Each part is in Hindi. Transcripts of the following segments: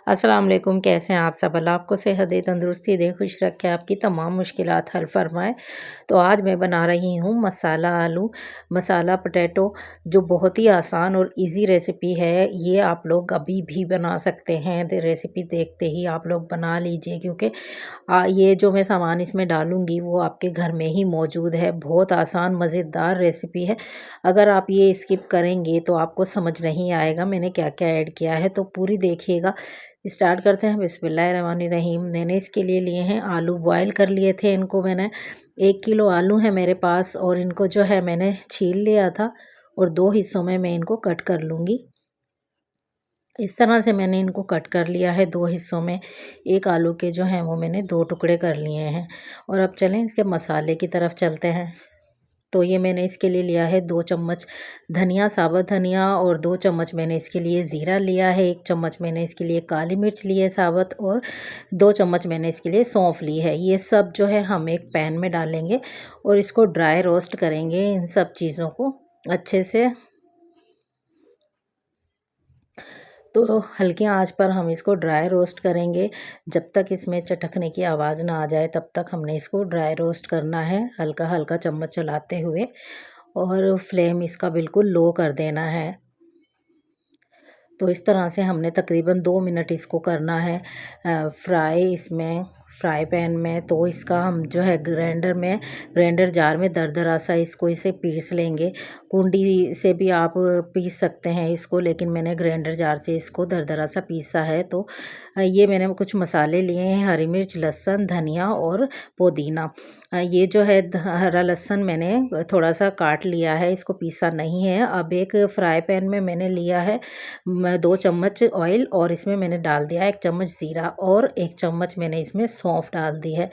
अस्सलाम वालेकुम, कैसे हैं आप सब? अल्लाह आपको सेहत दे, तंदुरुस्ती दे, खुश रखे, आपकी तमाम मुश्किलात हल फरमाए। तो आज मैं बना रही हूँ मसाला आलू, मसाला पोटैटो, जो बहुत ही आसान और इजी रेसिपी है। ये आप लोग अभी भी बना सकते हैं। रेसिपी देखते ही आप लोग बना लीजिए, क्योंकि ये जो मैं सामान इसमें डालूँगी वो आपके घर में ही मौजूद है। बहुत आसान मज़ेदार रेसिपी है। अगर आप ये स्किप करेंगे तो आपको समझ नहीं आएगा मैंने क्या-क्या ऐड किया है, तो पूरी देखिएगा। स्टार्ट करते हैं। बिस्मिल्लाहिर्रहमानिर्रहीम। मैंने इसके लिए लिए हैं आलू, बॉयल कर लिए थे इनको मैंने। 1 किलो आलू है मेरे पास और इनको जो है मैंने छील लिया था और 2 हिस्सों में मैं इनको कट कर लूँगी। इस तरह से मैंने इनको कट कर लिया है 2 हिस्सों में। एक आलू के जो हैं वो मैंने 2 टुकड़े कर लिए हैं। और अब चलें इसके मसाले की तरफ चलते हैं। तो ये मैंने इसके लिए लिया है 2 चम्मच धनिया, साबुत धनिया, और 2 चम्मच मैंने इसके लिए ज़ीरा लिया है। 1 चम्मच मैंने इसके लिए काली मिर्च ली है साबुत, और 2 चम्मच मैंने इसके लिए सौंफ ली है। ये सब जो है हम एक पैन में डालेंगे और इसको ड्राई रोस्ट करेंगे, इन सब चीज़ों को अच्छे से। तो हल्की आंच पर हम इसको ड्राई रोस्ट करेंगे। जब तक इसमें चटकने की आवाज़ ना आ जाए तब तक हमने इसको ड्राई रोस्ट करना है, हल्का-हल्का चम्मच चलाते हुए, और फ्लेम इसका बिल्कुल लो कर देना है। तो इस तरह से हमने तकरीबन 2 मिनट इसको करना है फ्राई इसमें, फ्राई पैन में। तो इसका हम जो है ग्राइंडर जार में दरदरा सा इसको इसे पीस लेंगे। कुंडी से भी आप पीस सकते हैं इसको, लेकिन मैंने ग्राइंडर जार से इसको दरदरा सा पीसा है। तो ये मैंने कुछ मसाले लिए हैं, हरी मिर्च, लहसुन, धनिया और पुदीना। ये जो है हरा लहसुन मैंने थोड़ा सा काट लिया है, इसको पीसा नहीं है। अब एक फ्राई पैन में मैंने लिया है 2 चम्मच ऑयल, और इसमें मैंने डाल दिया है 1 चम्मच ज़ीरा, और 1 चम्मच मैंने इसमें सौंफ डाल दी है।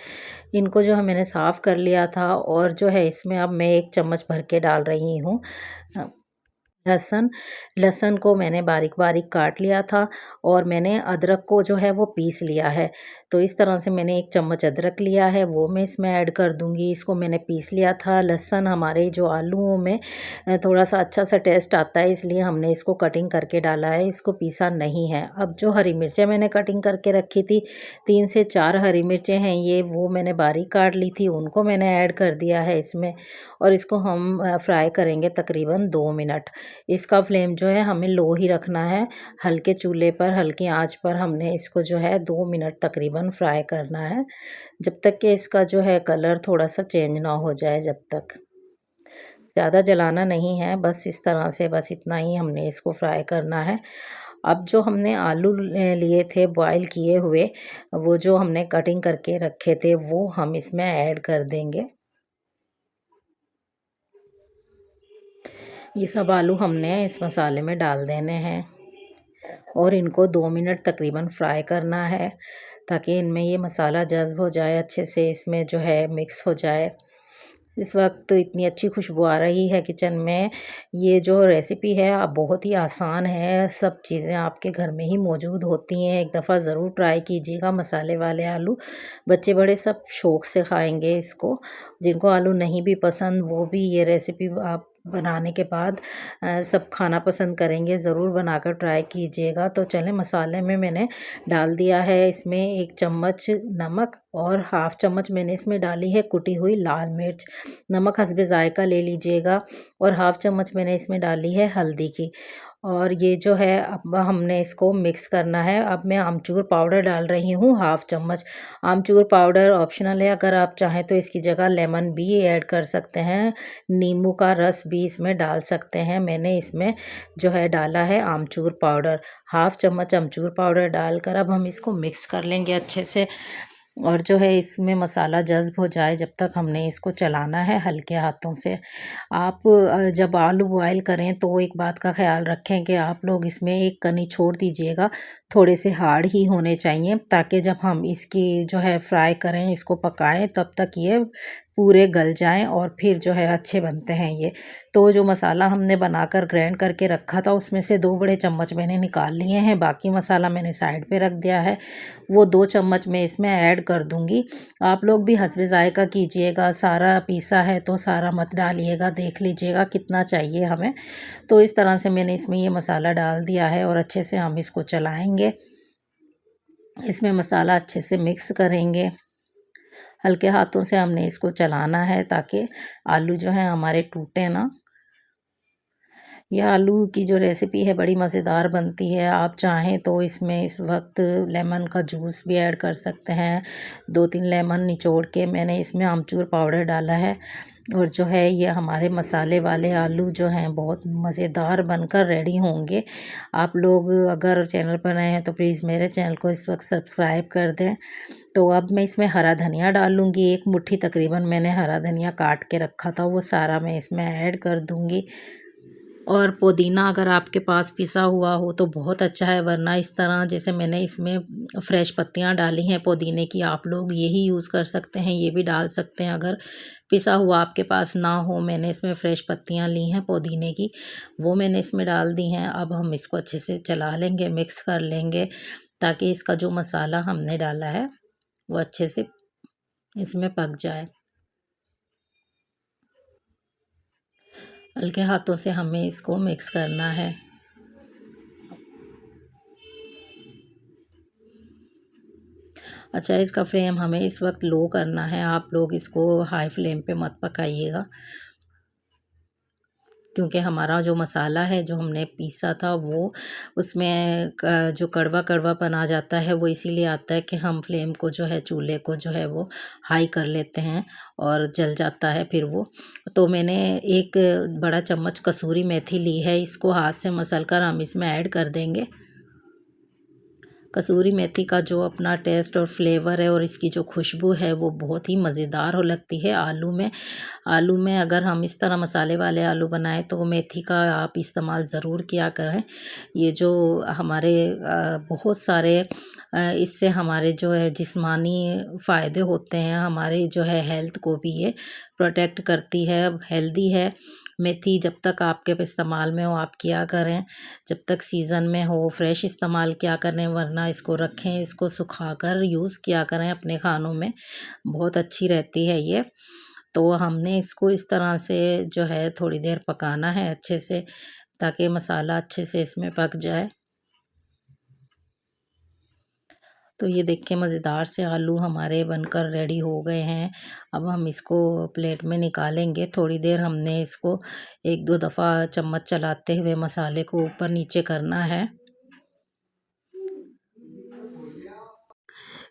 इनको जो है मैंने साफ़ कर लिया था, और जो है इसमें अब मैं 1 चम्मच भर के डाल रही हूँ अ, लहसुन। लहसुन को मैंने बारीक-बारीक काट लिया था, और मैंने अदरक को जो है वो पीस लिया है। तो इस तरह से मैंने 1 चम्मच अदरक लिया है, वो मैं इसमें ऐड कर दूँगी। इसको मैंने पीस लिया था। लहसुन हमारे जो आलूओं में थोड़ा-सा अच्छा-सा टेस्ट आता है, इसलिए हमने इसको कटिंग करके डाला है, इसको पीसा नहीं है। अब जो हरी मिर्चें मैंने कटिंग करके रखी थी, 3 से 4 हरी मिर्चें हैं ये, वो मैंने बारीक काट ली थी, उनको मैंने ऐड कर दिया है इसमें, और इसको हम फ्राई करेंगे तकरीबन 2 मिनट। इसका फ्लेम जो है हमें लो ही रखना है। हल्के चूल्हे पर, हल्की आंच पर हमने इसको जो है 2 मिनट तकरीबन फ्राई करना है, जब तक कि इसका जो है कलर थोड़ा-सा चेंज ना हो जाए जब तक। ज़्यादा जलाना नहीं है, बस इस तरह से, बस इतना ही हमने इसको फ्राई करना है। अब जो हमने आलू लिए थे बॉयल किए हुए, वो जो हमने कटिंग करके रखे थे, वो हम इसमें ऐड कर देंगे। ये सब आलू हमने इस मसाले में डाल देने हैं, और इनको 2 मिनट तकरीबन फ्राई करना है, ताकि इनमें ये मसाला जज़्ब हो जाए, अच्छे से इसमें जो है मिक्स हो जाए। इस वक्त इतनी अच्छी खुशबू आ रही है किचन में। ये जो रेसिपी है बहुत ही आसान है, सब चीज़ें आपके घर में ही मौजूद होती हैं। एक दफ़ा ज़रूर ट्राई कीजिएगा मसाले वाले आलू। बच्चे बड़े सब शौक़ से खाएँगे इसको। जिनको आलू नहीं भी पसंद, वो भी ये रेसिपी आप बनाने के बाद सब खाना पसंद करेंगे। ज़रूर बनाकर ट्राई कीजिएगा। तो चलें, मसाले में मैंने डाल दिया है इसमें 1 चम्मच नमक, और हाफ़ चम्मच मैंने इसमें डाली है कुटी हुई लाल मिर्च। नमक हस्बे ज़ायक़ा ले लीजिएगा, और हाफ़ चम्मच मैंने इसमें डाली है हल्दी की। और ये जो है अब हमने इसको मिक्स करना है। अब मैं आमचूर पाउडर डाल रही हूँ हाफ़ चम्मच। आमचूर पाउडर ऑप्शनल है, अगर आप चाहें तो इसकी जगह लेमन भी ऐड कर सकते हैं, नींबू का रस भी इसमें डाल सकते हैं। मैंने इसमें जो है डाला है आमचूर पाउडर, हाफ़ चम्मच आमचूर पाउडर डालकर अब हम इसको मिक्स कर लेंगे अच्छे से। और जो है इसमें मसाला जज़्ब हो जाए जब तक हमने इसको चलाना है हल्के हाथों से। आप जब आलू बॉयल करें तो एक बात का ख़्याल रखें कि आप लोग इसमें एक कनी छोड़ दीजिएगा, थोड़े से हार्ड ही होने चाहिए, ताकि जब हम इसकी जो है फ्राई करें, इसको पकाएं, तब तक ये पूरे गल जाएं और फिर जो है अच्छे बनते हैं ये। तो जो मसाला हमने बनाकर ग्राइंड करके रखा था, उसमें से 2 बड़े चम्मच मैंने निकाल लिए हैं, बाकी मसाला मैंने साइड पे रख दिया है। वो 2 चम्मच मैं इसमें ऐड कर दूँगी। आप लोग भी हस्बे ज़ायक़ा कीजिएगा, सारा पीसा है तो सारा मत डालिएगा, देख लीजिएगा कितना चाहिए हमें। तो इस तरह से मैंने इसमें ये मसाला डाल दिया है, और अच्छे से हम इसको चलाएँगे। इसमें मसाला अच्छे से मिक्स करेंगे। हल्के हाथों से हमने इसको चलाना है ताकि आलू जो हैं हमारे टूटे ना। यह आलू की जो रेसिपी है बड़ी मज़ेदार बनती है। आप चाहें तो इसमें इस वक्त लेमन का जूस भी ऐड कर सकते हैं। 2-3 लेमन निचोड़ के मैंने इसमें आमचूर पाउडर डाला है और जो है ये हमारे मसाले वाले आलू जो हैं बहुत मज़ेदार बनकर रेडी होंगे। आप लोग अगर चैनल पर नए हैं तो प्लीज़ मेरे चैनल को इस वक्त सब्सक्राइब कर दें। तो अब मैं इसमें हरा धनिया डालूँगी, 1 मुट्ठी तकरीबन मैंने हरा धनिया काट के रखा था वो सारा मैं इसमें ऐड कर दूँगी। और पुदीना अगर आपके पास पिसा हुआ हो तो बहुत अच्छा है, वरना इस तरह जैसे मैंने इसमें फ्रेश पत्तियां डाली हैं पुदीने की, आप लोग यही यूज़ कर सकते हैं, ये भी डाल सकते हैं अगर पिसा हुआ आपके पास ना हो। मैंने इसमें फ्रेश पत्तियां ली हैं पुदीने की, वो मैंने इसमें डाल दी हैं। अब हम इसको अच्छे से चला लेंगे, मिक्स कर लेंगे ताकि इसका जो मसाला हमने डाला है वो अच्छे से इसमें पक जाए। हल्के हाथों से हमें इसको मिक्स करना है। अच्छा, इसका फ्लेम हमें इस वक्त लो करना है। आप लोग इसको हाई फ्लेम पे मत पकाइएगा, क्योंकि हमारा जो मसाला है जो हमने पीसा था वो उसमें जो कड़वा कड़वापन आ जाता है वो इसीलिए आता है कि हम फ्लेम को जो है चूल्हे को जो है वो हाई कर लेते हैं और जल जाता है फिर वो। तो मैंने एक बड़ा चम्मच कसूरी मेथी ली है, इसको हाथ से मसल कर हम इसमें ऐड कर देंगे। कसूरी मेथी का जो अपना टेस्ट और फ्लेवर है और इसकी जो खुशबू है वो बहुत ही मज़ेदार हो लगती है आलू में। आलू में अगर हम इस तरह मसाले वाले आलू बनाएं तो मेथी का आप इस्तेमाल ज़रूर किया करें। ये जो हमारे बहुत सारे इससे हमारे जो है जिस्मानी फ़ायदे होते हैं, हमारे जो है हेल्थ को भी ये प्रोटेक्ट करती है, हेल्दी है। मेथी जब तक आपके इस्तेमाल में हो आप किया करें, जब तक सीज़न में हो फ्रेश इस्तेमाल किया करें, वरना इसको रखें, इसको सुखाकर यूज़ किया करें अपने खानों में, बहुत अच्छी रहती है ये। तो हमने इसको इस तरह से जो है थोड़ी देर पकाना है अच्छे से, ताकि मसाला अच्छे से इसमें पक जाए। तो ये देखिए मज़ेदार से आलू हमारे बनकर रेडी हो गए हैं। अब हम इसको प्लेट में निकालेंगे। थोड़ी देर हमने इसको 1-2 दफ़ा चम्मच चलाते हुए मसाले को ऊपर नीचे करना है।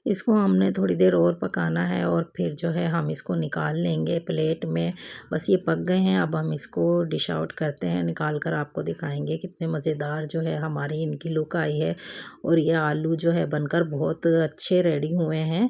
इसको हमने थोड़ी देर और पकाना है और फिर जो है हम इसको निकाल लेंगे प्लेट में। बस ये पक गए हैं, अब हम इसको डिश आउट करते हैं, निकाल कर आपको दिखाएंगे कितने मज़ेदार जो है हमारी इनकी लुक आई है। और ये आलू जो है बनकर बहुत अच्छे रेडी हुए हैं।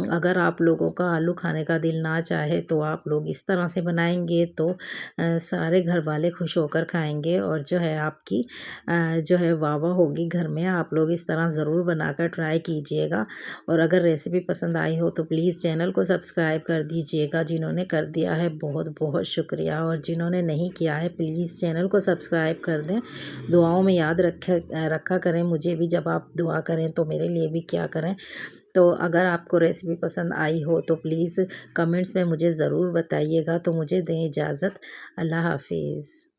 अगर आप लोगों का आलू खाने का दिल ना चाहे तो आप लोग इस तरह से बनाएंगे तो सारे घर वाले खुश होकर खाएंगे और जो है आपकी जो है वाह वाह होगी घर में। आप लोग इस तरह ज़रूर बनाकर ट्राई कीजिएगा। और अगर रेसिपी पसंद आई हो तो प्लीज़ चैनल को सब्सक्राइब कर दीजिएगा। जिन्होंने कर दिया है बहुत बहुत शुक्रिया, और जिन्होंने नहीं किया है प्लीज़ चैनल को सब्सक्राइब कर दें। दुआओं में याद रखा करें मुझे भी, जब आप दुआ करें तो मेरे लिए भी क्या करें। तो अगर आपको रेसिपी पसंद आई हो तो प्लीज़ कमेंट्स में मुझे ज़रूर बताइएगा। तो मुझे दें इजाज़त। अल्लाह हाफिज़।